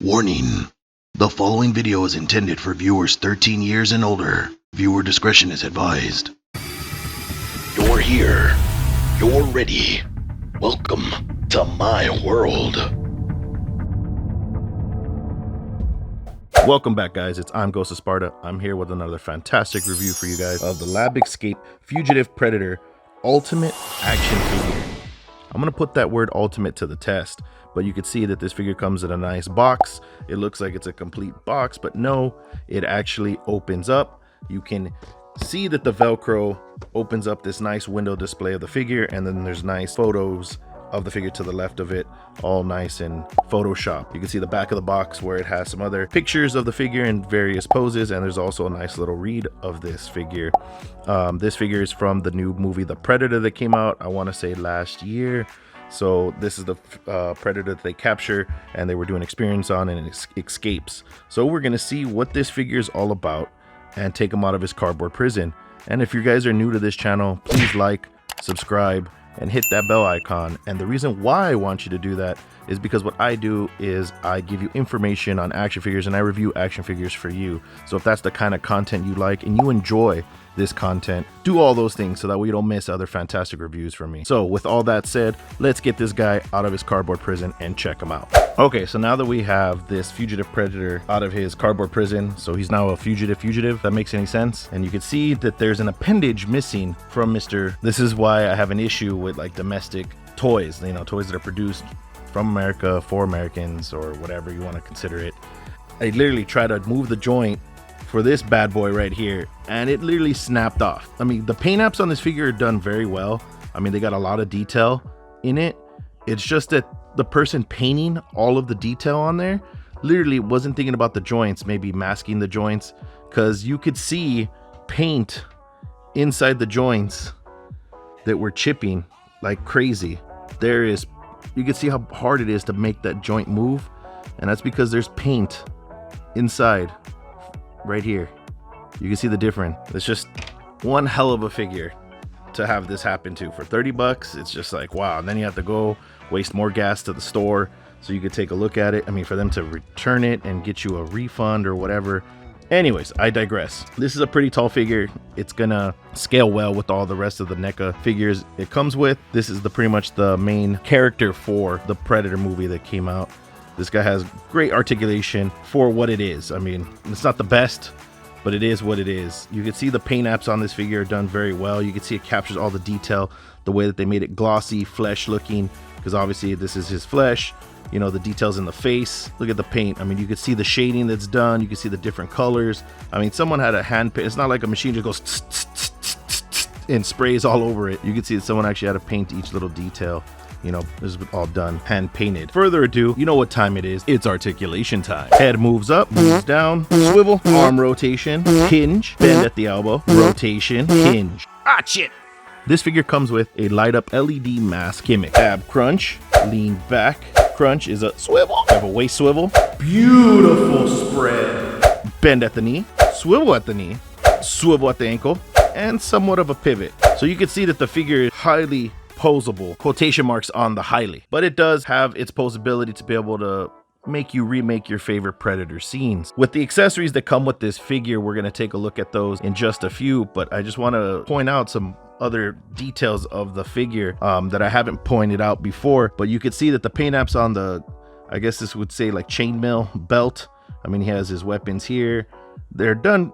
Warning. The following video is intended for viewers 13 years and older. Viewer discretion is advised. You're here. You're ready. Welcome to my world. Welcome back, guys. I'm Ghost of Sparta. I'm here with another fantastic review for you guys of the Lab Escape Fugitive Predator Ultimate Action Figure. I'm going to put that word ultimate to the test, but you can see that this figure comes in a nice box. It looks like it's a complete box, but no, it actually opens up. You can see that the Velcro opens up this nice window display of the figure, and then there's nice photos of the figure to the left of it, all nice in Photoshop. You can see the back of the box where it has some other pictures of the figure in various poses, and there's also a nice little read of this figure. This figure is from the new movie The Predator that came out, I want to say last year. So this is the Predator that they capture and they were doing experience on, and it escapes. So we're going to see what this figure is all about and take him out of his cardboard prison. And if you guys are new to this channel, please like, subscribe, and hit that bell icon. And the reason why I want you to do that is because what I do is I give you information on action figures and I review action figures for you. So if that's the kind of content you like and you enjoy this content, do all those things so that way you don't miss other fantastic reviews from me. So with all that said, let's get this guy out of his cardboard prison and check him out. Okay, so now that we have this fugitive predator out of his cardboard prison, so he's now a fugitive, that makes any sense. And you can see that there's an appendage missing from Mr. This is why I have an issue with like domestic toys, you know, toys that are produced from America for Americans or whatever you want to consider it. I literally tried to move the joint for this bad boy right here, and it literally snapped off. I mean, the paint apps on this figure are done very well. I mean, they got a lot of detail in it. It's just that the person painting all of the detail on there literally wasn't thinking about the joints, maybe masking the joints, because you could see paint inside the joints that were chipping like crazy. You can see how hard it is to make that joint move, and that's because there's paint inside right here. You can see the difference. It's just one hell of a figure to have this happen to. For 30 bucks, it's just like, wow. And then you have to go waste more gas to the store so you could take a look at it. I mean, for them to return it and get you a refund or whatever. Anyways, I digress. This is a pretty tall figure. It's gonna scale well with all the rest of the Neca figures it comes with. This is pretty much the main character for the Predator movie that came out. This guy has great articulation for what it is. I mean, it's not the best, but it is what it is. You can see the paint apps on this figure are done very well. You can see it captures all the detail, the way that they made it glossy, flesh looking, because obviously this is his flesh. You know, the details in the face. Look at the paint. I mean, you can see the shading that's done. You can see the different colors. I mean, someone had a hand paint. It's not like a machine just goes and sprays all over it. You can see that someone actually had to paint each little detail. You know, this is all done hand painted. Further ado, you know what time it is. It's articulation time. Head moves up, moves down, swivel, arm rotation, hinge, bend at the elbow, rotation, hinge. Ah, shit. This figure comes with a light up LED mask gimmick. Ab crunch, lean back. Crunch is a swivel. Have a waist swivel. Beautiful spread. Bend at the knee, swivel at the knee, swivel at the ankle, and somewhat of a pivot. So you can see that the figure is highly posable, quotation marks on the highly, but it does have its posability to be able to make you remake your favorite Predator scenes. With the accessories that come with this figure, we're going to take a look at those in just a few, but I just want to point out some other details of the figure that I haven't pointed out before. But you could see that the paint apps on the, I guess this would say like chainmail belt. I mean, he has his weapons here. They're done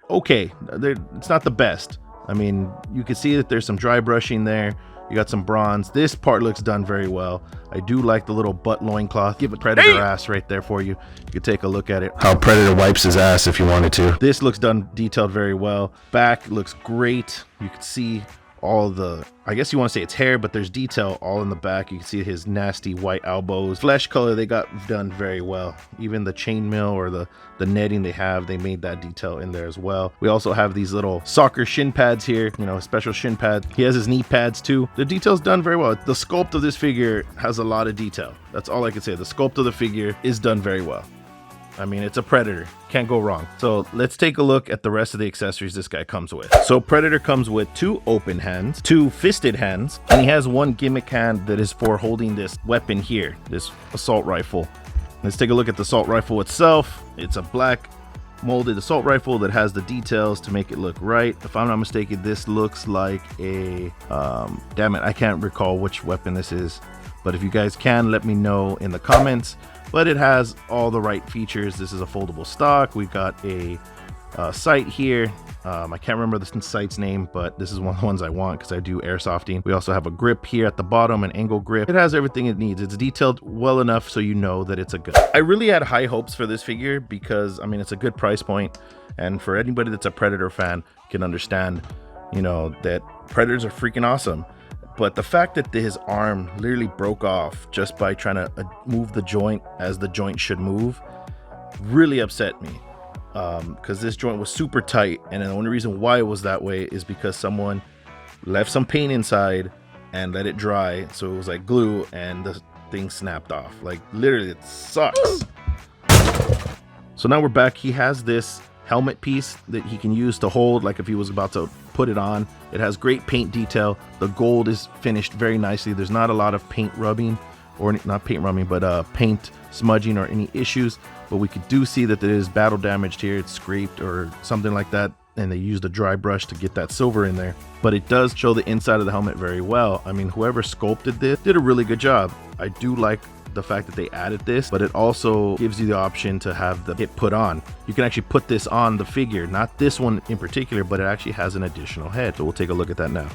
okay. It's not the best. I mean, you can see that there's some dry brushing there. You got some bronze. This part looks done very well. I do like the little butt loincloth. Give a Predator ass right there for you. You could take a look at it. How Predator wipes his ass if you wanted to. This looks done detailed very well. Back looks great. You can see all the, I guess you want to say it's hair, but there's detail all in the back. You can see his nasty white elbows. Flesh color they got done very well. Even the chainmail or the netting they have, they made that detail in there as well. We also have these little soccer shin pads here, you know, a special shin pad. He has his knee pads too. The detail's done very well. The sculpt of this figure has a lot of detail. That's all I can say. The sculpt of the figure is done very well. I mean, it's a Predator. Can't go wrong. So let's take a look at the rest of the accessories this guy comes with. So Predator comes with 2 open hands, 2 fisted hands, and he has 1 gimmick hand that is for holding this weapon here, this assault rifle. Let's take a look at the assault rifle itself. It's a black molded assault rifle that has the details to make it look right. If I'm not mistaken, this looks like a damn it, I can't recall which weapon this is, but if you guys can, let me know in the comments. But it has all the right features. This is a foldable stock. We've got a sight here. I can't remember the sight's name, but this is one of the ones I want because I do airsofting. We also have a grip here at the bottom, an angle grip. It has everything it needs. It's detailed well enough so you know that it's a gun. I really had high hopes for this figure because, I mean, it's a good price point, and for anybody that's a Predator fan can understand, you know, that Predators are freaking awesome. But the fact that his arm literally broke off just by trying to move the joint as the joint should move really upset me. Because this joint was super tight, and the only reason why it was that way is because someone left some paint inside and let it dry, so it was like glue, and the thing snapped off. Like, literally, it sucks. So now we're back. He has this helmet piece that he can use to hold, like if he was about to put it on. It has great paint detail. The gold is finished very nicely. There's not a lot of paint rubbing, or not paint rubbing, but paint smudging or any issues. But we do see that it is battle damaged here. It's scraped or something like that, and they used a dry brush to get that silver in there. But it does show the inside of the helmet very well. I mean, whoever sculpted this did a really good job. I do like the fact that they added this, but it also gives you the option to have it put on. You can actually put this on the figure, not this one in particular, but it actually has an additional head. So we'll take a look at that now.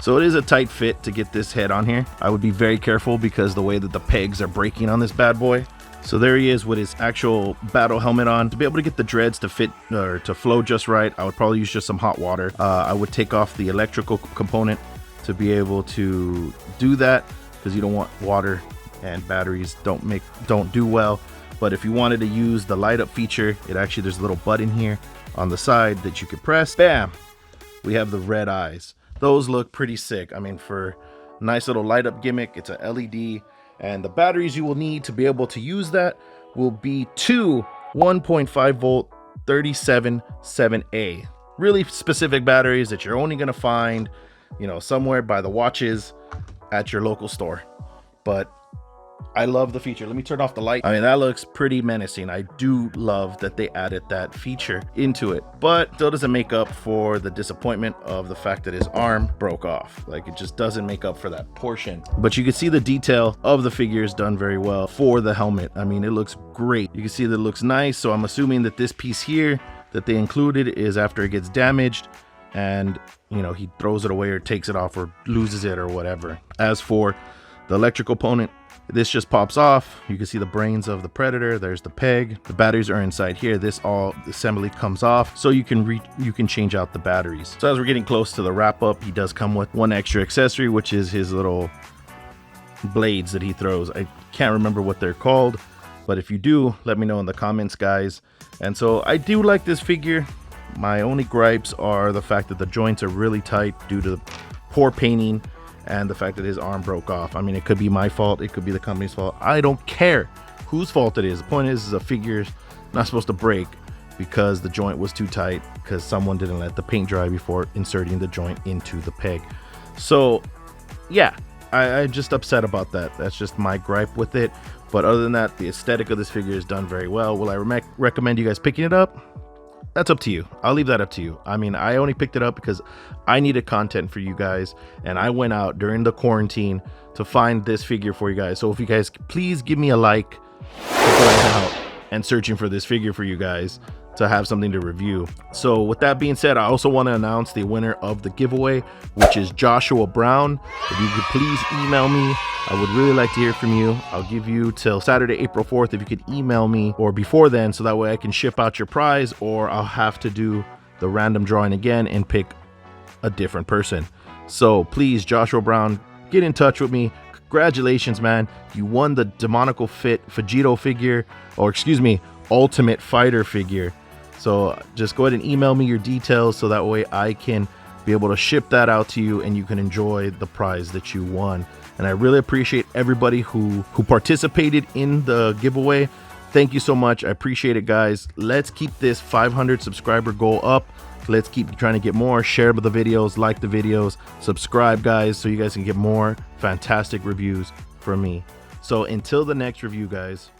So it is a tight fit to get this head on here. I would be very careful because the way that the pegs are breaking on this bad boy. So there he is with his actual battle helmet on. To be able to get the dreads to fit or to flow just right, I would probably use just some hot water. I would take off the electrical component to be able to do that, because you don't want water, and batteries don't do well. But if you wanted to use the light up feature, there's a little button here on the side that you could press. Bam! We have the red eyes. Those look pretty sick. I mean, for a nice little light up gimmick, it's a LED. And the batteries you will need to be able to use that will be two 1.5 volt 377A. Really specific batteries that you're only going to find, you know, somewhere by the watches at your local store. But I love the feature. Let me turn off the light. I mean, that looks pretty menacing. I do love that they added that feature into it, but still doesn't make up for the disappointment of the fact that his arm broke off. Like, it just doesn't make up for that portion. But you can see the detail of the figure is done very well for the helmet. I mean, it looks great. You can see that it looks nice. So I'm assuming that this piece here that they included is after it gets damaged and, you know, he throws it away or takes it off or loses it or whatever. As for the electrical component, this just pops off. You can see the brains of the Predator. There's the peg. The batteries are inside here. This all assembly comes off, so you can change out the batteries. So as we're getting close to the wrap up, he does come with one extra accessory, which is his little blades that he throws. I can't remember what they're called, but if you do, let me know in the comments, guys. And so I do like this figure. My only gripes are the fact that the joints are really tight due to poor painting, and the fact that his arm broke off. I mean, it could be my fault, it could be the company's fault. I don't care whose fault it is. The point is a figure's not supposed to break because the joint was too tight, because someone didn't let the paint dry before inserting the joint into the peg. So yeah, I'm just upset about that. That's just my gripe with it. But other than that, the aesthetic of this figure is done very well. Will I recommend you guys picking it up? That's up to you. I'll leave that up to you. I mean, I only picked it up because I needed content for you guys, and I went out during the quarantine to find this figure for you guys. So if you guys please give me a like for going out and searching for this figure for you guys to have something to review. So with that being said, I also want to announce the winner of the giveaway, which is Joshua Brown. If you could please email me, I would really like to hear from you. I'll give you till Saturday, April 4th if you could email me, or before then, so that way I can ship out your prize, or I'll have to do the random drawing again and pick a different person. So please, Joshua Brown, get in touch with me. Congratulations, man. You won the Demonical Fit Fugitive figure, or excuse me, Ultimate Fighter figure. So just go ahead and email me your details so that way I can be able to ship that out to you and you can enjoy the prize that you won. And I really appreciate everybody who participated in the giveaway. Thank you so much. I appreciate it, guys. Let's keep this 500 subscriber goal up. Let's keep trying to get more. Share the videos, like the videos, subscribe, guys, so you guys can get more fantastic reviews from me. So until the next review, guys,